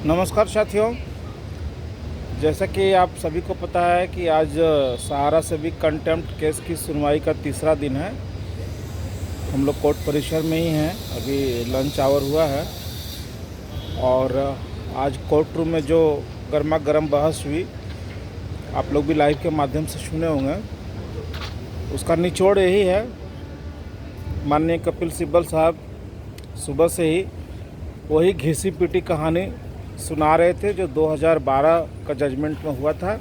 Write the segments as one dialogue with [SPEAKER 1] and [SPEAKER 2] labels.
[SPEAKER 1] नमस्कार साथियों, जैसा कि आप सभी को पता है कि आज सहारा सिविक कंटेम्प्ट केस की सुनवाई का तीसरा दिन है। हम लोग कोर्ट परिसर में ही हैं, अभी लंच आवर हुआ है और आज कोर्ट रूम में जो गर्मा गर्म बहस हुई, आप लोग भी लाइव के माध्यम से सुने होंगे। उसका निचोड़ यही है, माननीय कपिल सिब्बल साहब सुबह से ही वही घिसी पिटी कहानी सुना रहे थे जो 2012 का जजमेंट में हुआ था।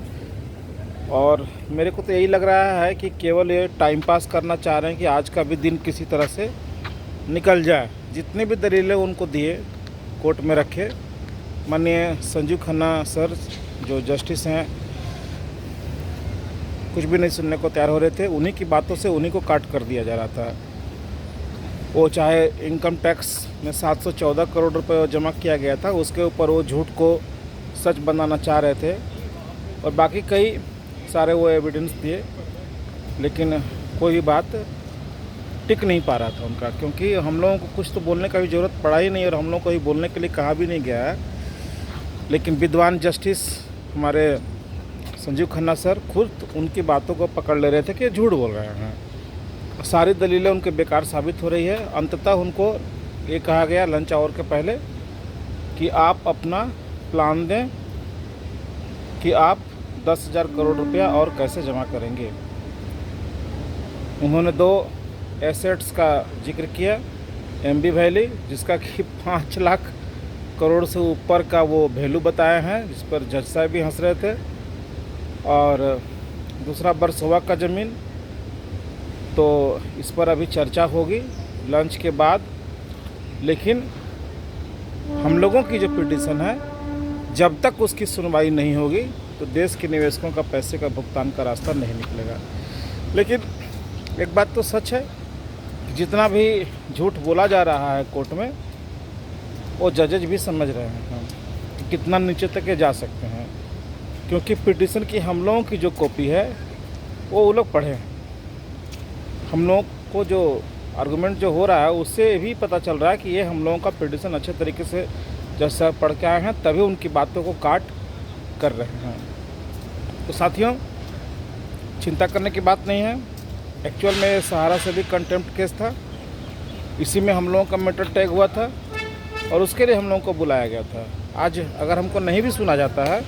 [SPEAKER 1] और मेरे को तो यही लग रहा है कि केवल ये टाइम पास करना चाह रहे हैं कि आज का भी दिन किसी तरह से निकल जाए। जितनी भी दलीलें उनको दिए कोर्ट में रखे। माननीय संजीव खन्ना सर जो जस्टिस हैं कुछ भी नहीं सुनने को तैयार हो रहे थे। उन्हीं की बातों से उन्हीं को काट कर दिया जा रहा था। वो चाहे इनकम टैक्स में 714 करोड़ रुपए जमा किया गया था, उसके ऊपर वो झूठ को सच बनाना चाह रहे थे और बाकी कई सारे वो एविडेंस दिए, लेकिन कोई भी बात टिक नहीं पा रहा था उनका, क्योंकि हम लोगों को कुछ तो बोलने का भी ज़रूरत पड़ा ही नहीं और हम लोगों को ही बोलने के लिए कहा भी नहीं गया है। लेकिन विद्वान जस्टिस हमारे संजीव खन्ना सर खुद उनकी बातों को पकड़ ले रहे थे कि झूठ बोल रहे हैं। सारी दलीलें उनके बेकार साबित हो रही है। अंततः उनको ये कहा गया लंच आवर के पहले कि आप अपना प्लान दें कि आप 10,000 करोड़ रुपया और कैसे जमा करेंगे। उन्होंने 2 एसेट्स का जिक्र किया, एमबी वैली जिसका कि 5 लाख करोड़ से ऊपर का वो वैल्यू बताए हैं, जिस पर जज साहब भी हंस रहे थे, और दूसरा बरसोवा का ज़मीन। तो इस पर अभी चर्चा होगी लंच के बाद। लेकिन हम लोगों की जो पिटीशन है, जब तक उसकी सुनवाई नहीं होगी तो देश के निवेशकों का पैसे का भुगतान का रास्ता नहीं निकलेगा। लेकिन एक बात तो सच है, जितना भी झूठ बोला जा रहा है कोर्ट में, वो जजेज भी समझ रहे हैं कि कितना नीचे तक ये जा सकते हैं, क्योंकि पिटीशन की हम लोगों की जो कॉपी है वो लोग पढ़े। हम लोग को जो आर्गूमेंट जो हो रहा है उससे भी पता चल रहा है कि ये हम लोगों का पिटीशन अच्छे तरीके से जज साहब पढ़ के आए हैं, तभी उनकी बातों को काट कर रहे हैं। तो साथियों, चिंता करने की बात नहीं है। एक्चुअल में सहारा से भी कंटेम्प्ट केस था, इसी में हम लोगों का मैटर टैग हुआ था और उसके लिए हम लोगों को बुलाया गया था। आज अगर हमको नहीं भी सुना जाता है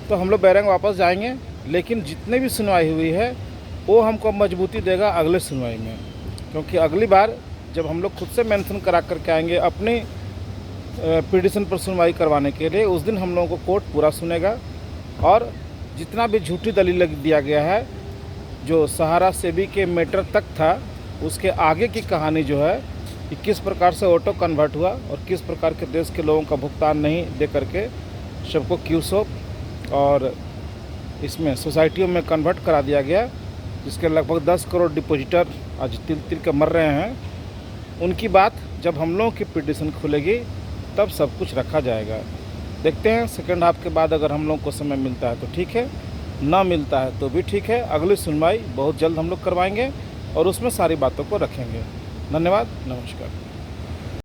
[SPEAKER 1] तो हम लोग बैरंग वापस जाएंगे, लेकिन जितने भी सुनवाई हुई है वो हमको मजबूती देगा अगले सुनवाई में, क्योंकि अगली बार जब हम लोग खुद से मेंशन करा करके आएंगे अपनी पिटीशन पर सुनवाई करवाने के लिए, उस दिन हम लोगों को कोर्ट पूरा सुनेगा और जितना भी झूठी दलील दिया गया है, जो सहारा सेबी के मैटर तक था, उसके आगे की कहानी जो है कि किस प्रकार से ऑटो कन्वर्ट हुआ और किस प्रकार के देश के लोगों का भुगतान नहीं दे करके सबको क्यूसोप और इसमें सोसाइटियों में कन्वर्ट करा दिया गया, जिसके लगभग 10 करोड़ डिपॉजिटर आज तिल तिल के मर रहे हैं। उनकी बात जब हम लोगों की पिटीशन खुलेगी तब सब कुछ रखा जाएगा। देखते हैं सेकेंड हाफ के बाद अगर हम लोगों को समय मिलता है तो ठीक है, ना मिलता है तो भी ठीक है। अगली सुनवाई बहुत जल्द हम लोग करवाएंगे और उसमें सारी बातों को रखेंगे। धन्यवाद, नमस्कार।